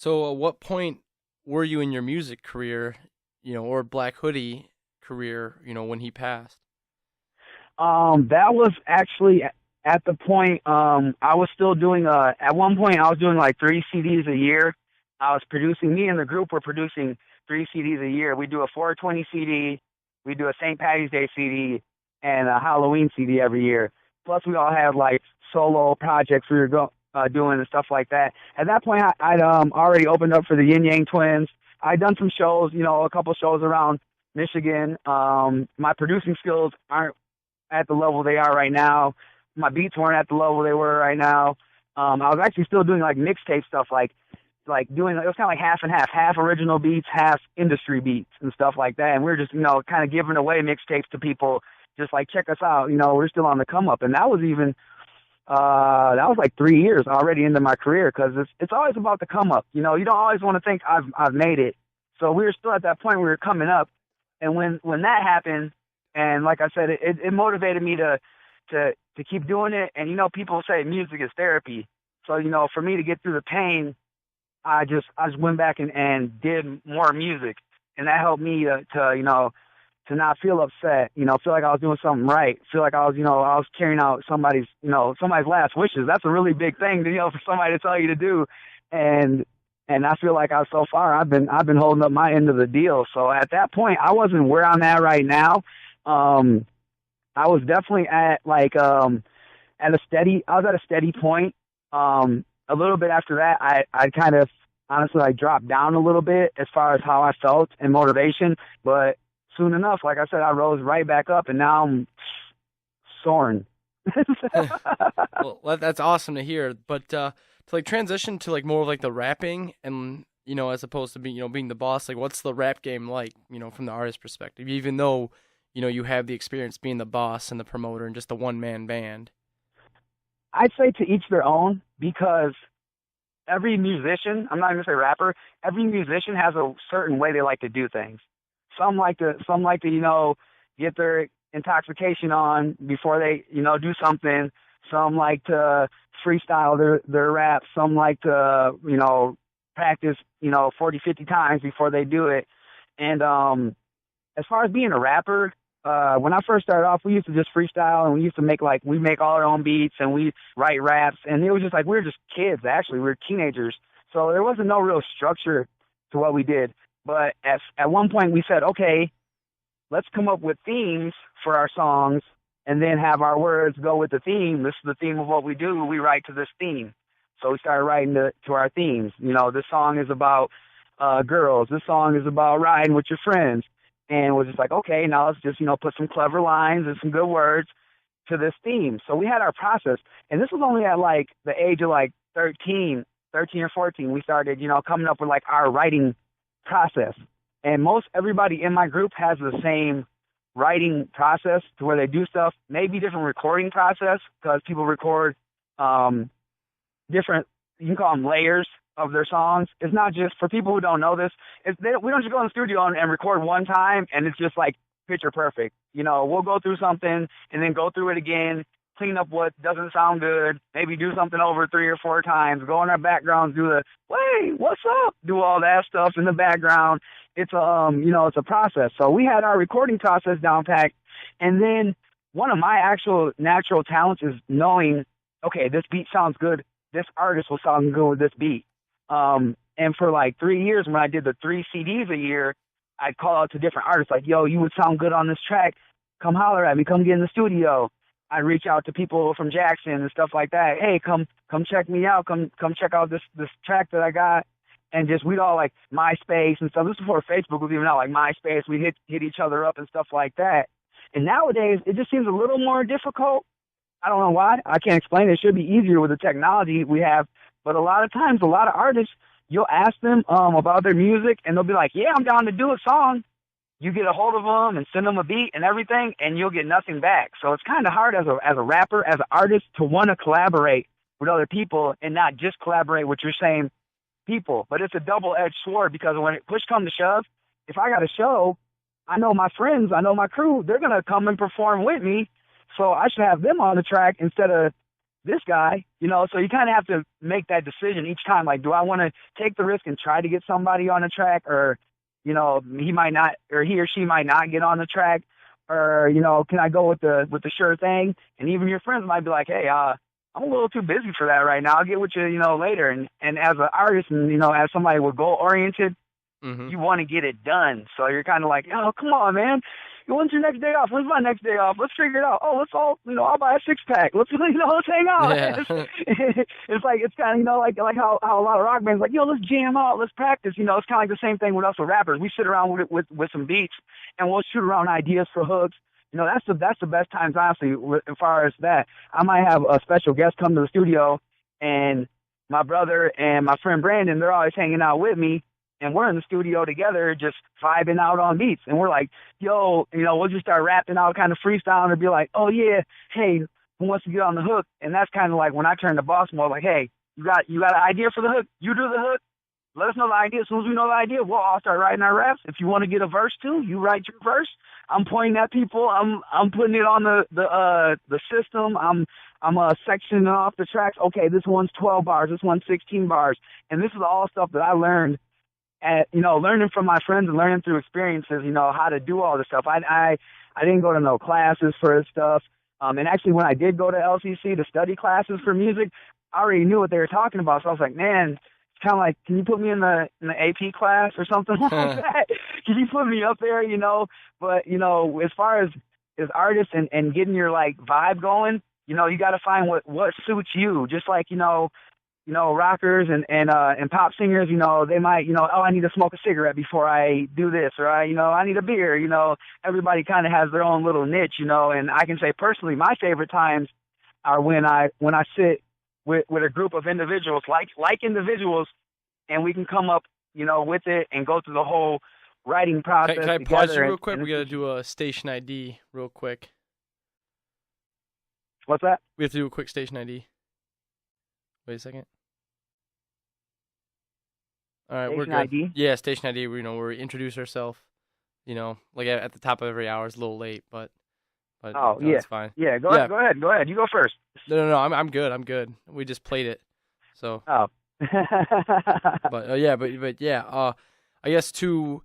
So, at what point were you in your music career, or Black Hoodie career, when he passed? That was actually at the point, I was still doing, at one point I was doing like 3 CDs a year. I was producing, me and the group were producing 3 CDs a year. We do a 420 CD, we do a St. Patty's Day CD, and a Halloween CD every year. Plus we all had like solo projects we were doing and stuff like that. At that point, I'd already opened up for the Yin Yang Twins. I'd done some shows, a couple shows around Michigan. My producing skills aren't at the level they are right now. My beats weren't at the level they were right now. I was actually still doing like mixtape stuff, like doing, it was kind of like half and half original beats, half industry beats and stuff like that. And we were just, kind of giving away mixtapes to people, just like, check us out, we're still on the come up. And that was even, that was like 3 years already into my career, because it's always about the come up. You don't always want to think I've made it. So we were still at that point, we were coming up. And when that happened, and like I said, it motivated me to keep doing it. And, people say music is therapy. So, for me to get through the pain, I just went back and did more music. And that helped me to not feel upset, feel like I was doing something right, feel like I was carrying out somebody's last wishes. That's a really big thing, for somebody to tell you to do. And I feel like so far I've been holding up my end of the deal. So at that point, I wasn't where I'm at right now. I was definitely at at a steady point. A little bit after that, I kind of honestly dropped down a little bit as far as how I felt and motivation. But soon enough, like I said, I rose right back up, and now I'm soaring. Well, that's awesome to hear. But to transition to more of the rapping, and as opposed to being the boss, what's the rap game like, from the artist perspective, even though you have the experience being the boss and the promoter and just the one-man band? I'd say to each their own, because every musician, I'm not even going to say rapper, every musician has a certain way they like to do things. Some like to get their intoxication on before they, do something. Some like to freestyle their rap. Some like to, practice, 40, 50 times before they do it. And as far as being a rapper, when I first started off, we used to just freestyle, and we used to make we make all our own beats, and we write raps, and it was just we were just kids, actually. We were teenagers. So there wasn't no real structure to what we did. But at one point we said, okay, let's come up with themes for our songs and then have our words go with the theme. This is the theme of what we do. We write to this theme. So we started writing to our themes. This song is about girls. This song is about riding with your friends. And we're just okay, now let's just, put some clever lines and some good words to this theme. So we had our process. And this was only at the age of 13 or 14. We started, coming up with our writing process. And most everybody in my group has the same writing process, to where they do stuff, maybe different recording process, because people record different, you can call them layers of their songs. It's not just, for people who don't know this, we don't just go in the studio and record one time and it's just picture perfect. We'll go through something and then go through it again, clean up what doesn't sound good, maybe do something over 3 or 4 times, go in our background, do the, wait, what's up? Do all that stuff in the background. It's it's a process. So we had our recording process down packed. And then one of my actual natural talents is knowing, okay, this beat sounds good. This artist will sound good with this beat. And for 3 years, when I did the 3 CDs a year, I'd call out to different artists yo, you would sound good on this track. Come holler at me. Come get in the studio. I'd reach out to people from Jackson and stuff like that. Hey, come check me out. Come check out this track that I got. And just, we'd all MySpace and stuff. This is before Facebook was even out, MySpace. We'd hit each other up and stuff like that. And nowadays, it just seems a little more difficult. I don't know why. I can't explain it. It should be easier with the technology we have. But a lot of times, a lot of artists, you'll ask them about their music, and they'll be like, yeah, I'm down to do a song. You get a hold of them and send them a beat and everything, and you'll get nothing back. So it's kind of hard as a rapper, as an artist, to want to collaborate with other people and not just collaborate with your same people. But it's a double-edged sword, because when push comes to shove, if I got a show, I know my friends, I know my crew, they're going to come and perform with me. So I should have them on the track instead of this guy, so you kind of have to make that decision each time. Like, do I want to take the risk and try to get somebody on the track, or, he might not, or he or she might not get on the track, or, can I go with the sure thing? And even your friends might be like, hey, I'm a little too busy for that right now. I'll get with you, later. And as an artist and, as somebody with goal oriented, you want to get it done. So you're kind of like, oh, come on, man. When's your next day off? When's my next day off? Let's figure it out. Oh, let's all, I'll buy a 6-pack. Let's, let's hang out. Yeah. It's like, it's kind of, like how a lot of rock bands like, let's jam out, let's practice. It's kind of like the same thing with us with rappers. We sit around with some beats and we'll shoot around ideas for hooks. That's the best times, honestly, as far as that. I might have a special guest come to the studio, and my brother and my friend Brandon, they're always hanging out with me. And we're in the studio together just vibing out on beats. And we're like, yo, we'll just start rapping out, kind of freestyling, and be like, oh, yeah, hey, who wants to get on the hook? And that's kind of like when I turn to boss mode, like, hey, you got an idea for the hook? You do the hook. Let us know the idea. As soon as we know the idea, we'll all start writing our raps. If you want to get a verse too, you write your verse. I'm pointing at people. I'm putting it on the system. I'm sectioning off the tracks. Okay, this one's 12 bars. This one's 16 bars. And this is all stuff that I learned learning from my friends and learning through experiences, how to do all this stuff. I didn't go to no classes for this stuff. And actually when I did go to LCC to study classes for music, I already knew what they were talking about. So I was like, man, it's kind of like, can you put me in the AP class or something like that? Can you put me up there, But, as far as artists and getting your like vibe going, you got to find what suits you. Just like, rockers and pop singers, they might, oh, I need to smoke a cigarette before I do this, or I need a beer, everybody kind of has their own little niche, and I can say personally, my favorite times are when I sit with a group of individuals, like individuals, and we can come up, with it and go through the whole writing process. Can I pause you real quick? We got to do a station ID real quick. What's that? We have to do a quick station ID. Wait a second. All right, we're good. ID? Yeah, station ID. We introduce ourselves. Like at the top of every hour. It's a little late, but oh no, yeah, it's fine. Yeah, go ahead. You go first. No. I'm good. We just played it, so. Oh. but yeah. I guess to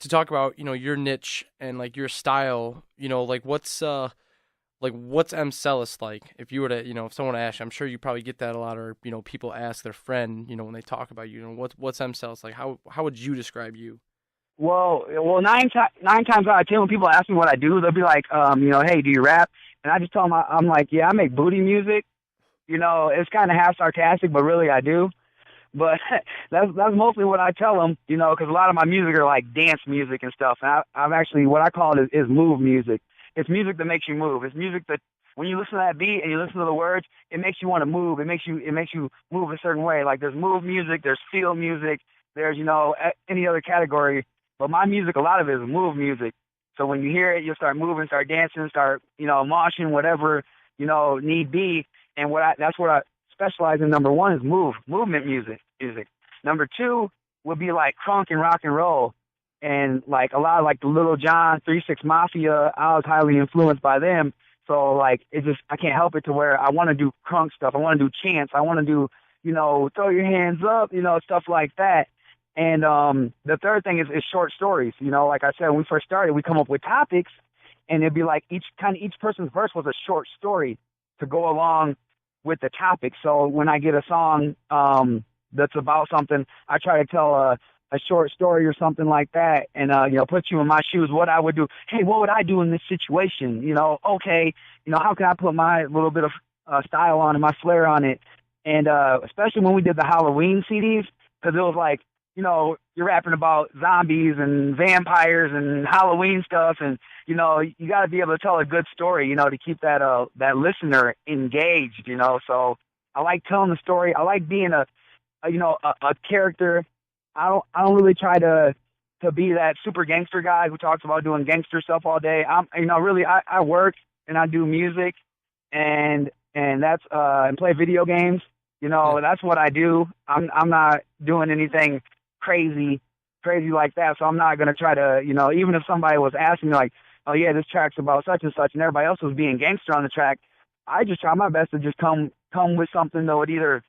talk about your niche and like your style. Like what's M-Cellus like? If you were to, if someone asked, I'm sure you probably get that a lot, or people ask their friend, when they talk about you, what's M-Cellus like? How would you describe you? Well, nine times out of 10, when people ask me what I do, they'll be like, hey, do you rap? And I just tell them, I'm like, yeah, I make booty music. It's kind of half sarcastic, but really I do. But that's mostly what I tell them, because a lot of my music are like dance music and stuff. And I'm actually, what I call it is move music. It's music that makes you move. It's music that when you listen to that beat and you listen to the words, it makes you want to move. It makes you move a certain way. Like there's move music, there's feel music, there's any other category. But my music, a lot of it is move music. So when you hear it, you'll start moving, start dancing, start moshing, whatever need be. And that's what I specialize in. Number one is movement music. Number two would be like crunk and rock and roll. And like a lot of like the Little John, 3-6 Mafia, I was highly influenced by them. So like I can't help it to where I want to do crunk stuff. I want to do chants. I want to do, throw your hands up, stuff like that. And the third thing is short stories. Like I said, when we first started, we come up with topics, and it'd be like each person's verse was a short story to go along with the topic. So when I get a song that's about something, I try to tell a short story or something like that, and put you in my shoes, what I would do. Hey, what would I do in this situation? Okay, how can I put my little bit of style on it, my flair on it? And especially when we did the Halloween CDs, because it was like, you're rapping about zombies and vampires and Halloween stuff, and you got to be able to tell a good story, to keep that listener engaged. So I like telling the story. I like being a character. I don't really try to be that super gangster guy who talks about doing gangster stuff all day. I work and I do music and that's and play video games. That's what I do. I'm not doing anything crazy like that. So I'm not going to try to, even if somebody was asking me like, oh yeah, this track's about such and such, and everybody else was being gangster on the track, I just try my best to just come with something that would either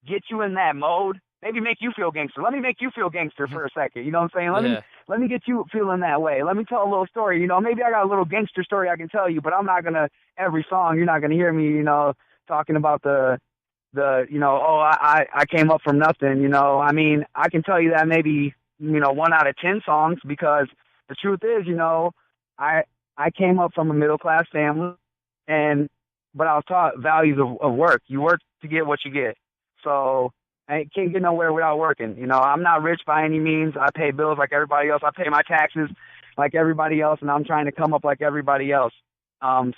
get you in that mode, maybe make you feel gangster. Let me make you feel gangster for a second. You know what I'm saying? Yeah. Let me get you feeling that way. Let me tell a little story. You know, maybe I got a little gangster story I can tell you, but I'm not gonna every song. You're not gonna hear me, you know, talking about the you know, oh, I came up from nothing. You know, I mean, I can tell you that maybe, you know, 1 out of 10 songs, because the truth is, you know, I came up from a middle class family, but I was taught values of work. You work to get what you get. So I can't get nowhere without working. You know, I'm not rich by any means. I pay bills like everybody else. I pay my taxes like everybody else, and I'm trying to come up like everybody else.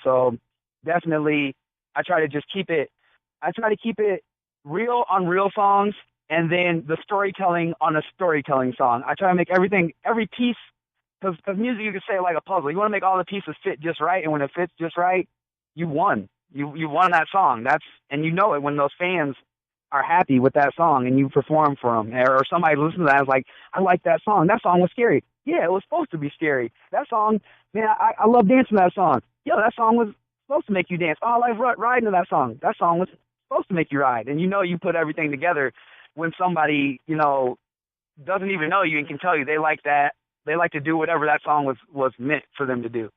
So definitely, I try to keep it real on real songs, and then the storytelling on a storytelling song. I try to make every piece, because music, you can say like a puzzle. You want to make all the pieces fit just right, and when it fits just right, you won. You won that song. And you know it when those fans are happy with that song and you perform for them, or somebody listens to that and is like, I like that song. That song was scary. Yeah, it was supposed to be scary. That song, man, I love dancing to that song. Yo, that song was supposed to make you dance. Oh, I like riding to that song. That song was supposed to make you ride. And you know, you put everything together when somebody, you know, doesn't even know you and can tell you they like that. They like to do whatever that song was meant for them to do.